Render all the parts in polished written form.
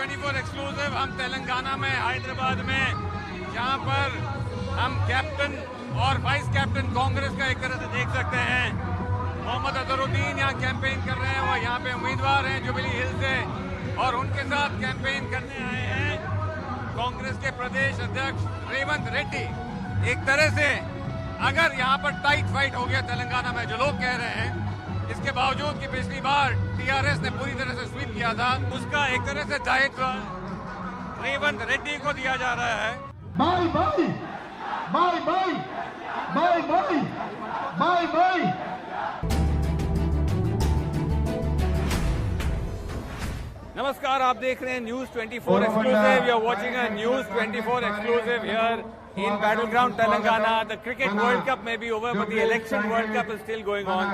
24 exclusive हम तेलंगाना में हैदराबाद में जहां पर हम कैप्टन और वाइस कैप्टन कांग्रेस का एक तरह से देख सकते हैं। मोहम्मद अजहरुद्दीन यहाँ कैंपेन कर रहे हैं, वो यहाँ पे उम्मीदवार हैं जुबली हिल से और उनके साथ कैंपेन करने आए हैं कांग्रेस के प्रदेश अध्यक्ष रेवंत रेड्डी। एक तरह से अगर यहाँ पर टाइट फाइट हो गया तेलंगाना में जो लोग कह रहे हैं, इसके बावजूद कि पिछली बार टीआरएस ने पूरी तरह से स्वीप किया था, उसका एक तरह से दायित्व रेवंत रेड्डी को दिया जा रहा है। Bye bye bye bye bye bye bye bye. नमस्कार, आप देख रहे हैं news 24 exclusive. You are watching a news 24 exclusive here in battleground Telangana. The cricket World Cup may be over, but the election World Cup is still going on,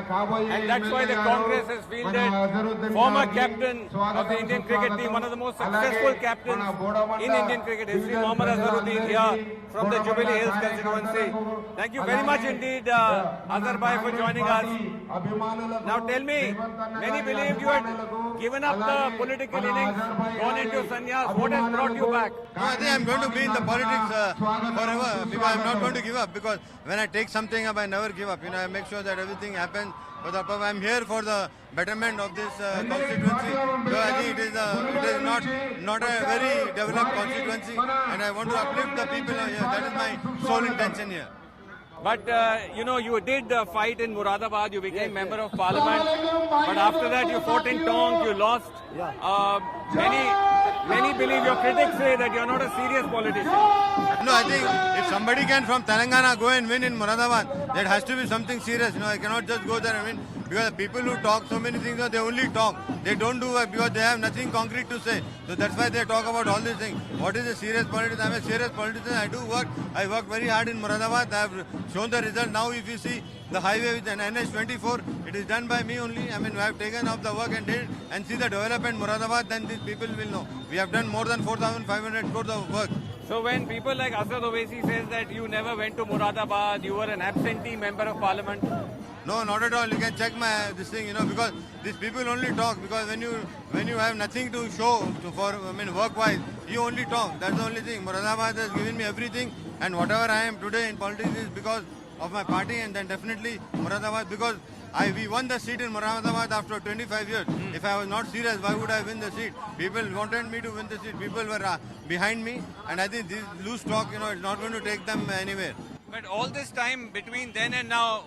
and that's why the Congress has fielded former captain of the Indian cricket team, one of the most successful captains in Indian cricket history, Mohammad Azharuddin, here from the Jubilee Hills constituency. Thank you very much indeed, Azhar bhai, for joining us. Now tell me, many believed you had given up the political innings, gone into sannyas. What has brought you back? I think I'm going to be in the politics forever, because I'm not going to give up, because when I take something up, I never give up. I make sure that everything happens for the purpose. I'm here for the betterment of this constituency. So I think it is not a very developed constituency, and I want to uplift the people here. That is my sole intention here. But you did fight in Moradabad. You became member of parliament. But after that, you fought in Tonk. You lost. Many believe, your critics say that you're not a serious politician. No, I think if somebody can from Telangana go and win in Moradabad, that has to be something serious. I cannot just go there and win. Because the people who talk so many things, they only talk. They don't do work because they have nothing concrete to say. So that's why they talk about all these things. What is a serious politician? I'm a serious politician. I do work. I work very hard in Moradabad. I have shown the result. Now if you see the highway with an NH24, it is done by me only. I have taken up the work and did it, and see the development Moradabad, then these people will know. We have done more than 4,500 crores of work. So when people like Asad Owaisi says that you never went to Moradabad, you were an absentee member of parliament. No, not at all. You can check this thing, because these people only talk. Because when you have nothing to show work-wise, you only talk. That's the only thing. Moradabad has given me everything, and whatever I am today in politics is because of my party, and then definitely Moradabad, because we won the seat in Moradabad after 25 years. If I was not serious, why would I win the seat? People wanted me to win the seat. People were behind me, and I think this loose talk, it's not going to take them anywhere. But all this time between then and now,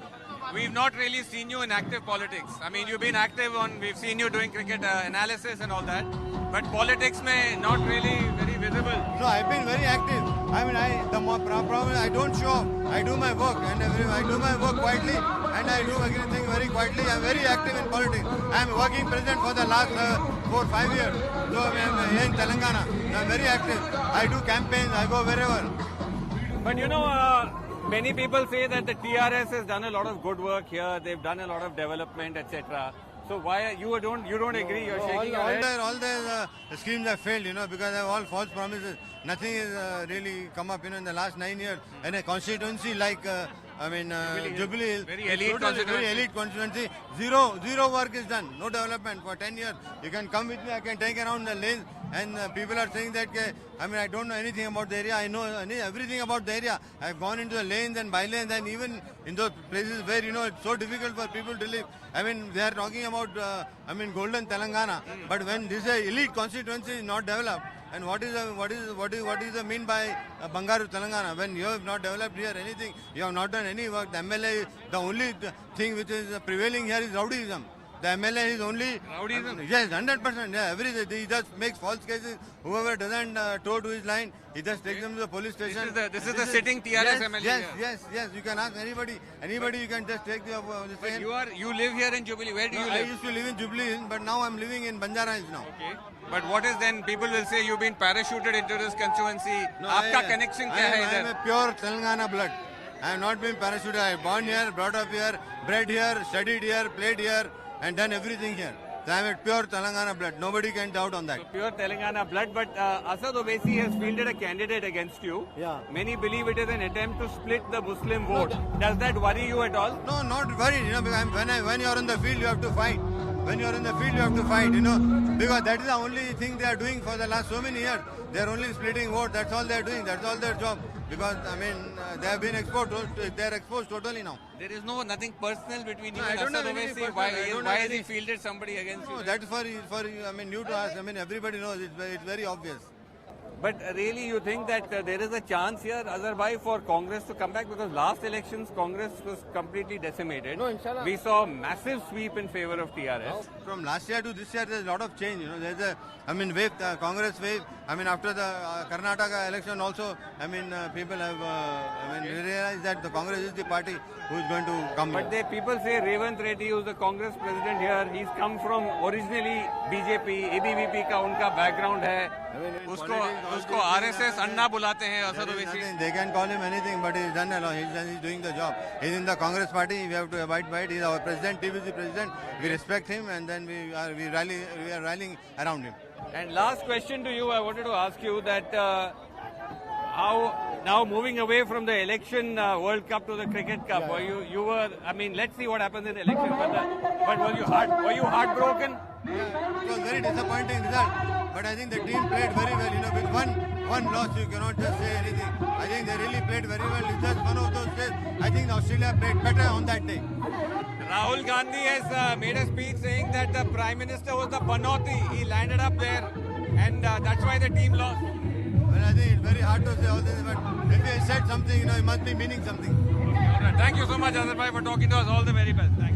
we've not really seen you in active politics. You've been active we've seen you doing cricket analysis and all that, but politics may not really very visible. No, I've been very active. The problem, I don't show up. I do my work, and I do my work quietly, and I do everything very quietly. I'm very active in politics. I'm working president for the last 4 or 5 years. So I'm here in Telangana. I'm very active. I do campaigns. I go wherever. But many people say that the TRS has done a lot of good work here. They've done a lot of development, etc. So why you don't agree? You're shaking your head. All the schemes have failed, because they have all false promises. Nothing has really come up, in the last 9 years. And a constituency like Jubilee Hills, very elite constituency. Zero work is done. No development for 10 years. You can come with me. I can take around the lanes. And people are saying that, I don't know anything about the area. I know everything about the area. I've gone into the lanes and bylanes, and even in those places where, it's so difficult for people to live. They are talking about, golden Telangana. But when this elite constituency is not developed, and what is the mean by Bangaru Telangana? When you have not developed here anything, you have not done any work. The MLA, the only thing which is prevailing here is rowdyism. The MLA is only rowdyism. Yes, 100%. Yeah, everything. He just makes false cases. Whoever doesn't toe to his line, he just takes them to the police station. This is the sitting TRS MLA. Yes. You can ask anybody. Anybody you can just take the But you live here in Jubilee. Where do you live? I used to live in Jubilee, but now I'm living in Banjara Hills now. Okay. But what is then? People will say you've been parachuted into this constituency. Aapka connection kya hai idhar? I am a pure Telangana blood. I have not been parachuted. I am born here, brought up here, bred here, studied here, played here, and done everything here. So I am a pure Telangana blood. Nobody can doubt on that. So pure Telangana blood. But Asad Owaisi has fielded a candidate against you. Yeah. Many believe it is an attempt to split the Muslim vote. Does that worry you at all? No, not worried. Because when you are in the field, you have to fight. when you are in the field, you have to fight, you know, because that is the only thing they are doing for the last so many years. They are only splitting vote. That's all they are doing. That's all their job. Because I mean, they have been exposed. They are exposed totally now. There is nothing personal between you No, I and don't have Asad anything Owaisi. personal. I don't Why have has he any- fielded somebody against No, you? that is for I mean, new to us. I mean, everybody knows. It's very obvious. But really, you think that there is a chance here, Azhar for Congress to come back? Because last elections, Congress was completely decimated. No, inshallah. We saw a massive sweep in favor of TRS. From last year to this year, there's a lot of change. You know, there's a, I mean, wave, Congress wave. I mean, after the Karnataka election also, I mean, people have, I mean, realized that the Congress is the party who is going to come. But people say Revant Reddy, who's the Congress president here, he's come from originally BJP, ABVP का उनका background है. उसको RSS अन्ना बुलाते हैं Asad Owaisi. They can call him anything, but he's done a lot. He's doing the job. He's in the Congress party. We have to abide by it. He's our president. He is the president. We respect him, and then we are rallying around him. And last question to you, I wanted to ask you that how now moving away from the election World Cup to the Cricket Cup, you were, I mean, let's see what happens in the election. But were you heartbroken? It was very disappointing result, but I think the team played very well. You know, with one loss, you cannot just say anything. I think they really played very well. It's just one of those days. I think Australia played better on that day. Rahul Gandhi has made a speech saying that the Prime Minister was the Panoti. He landed up there, and that's why the team lost. Well, I think it's very hard to say all this, but if he said something, you know, he must be meaning something. All right. Thank you so much, Azhar, for talking to us. All the very best. Thank you.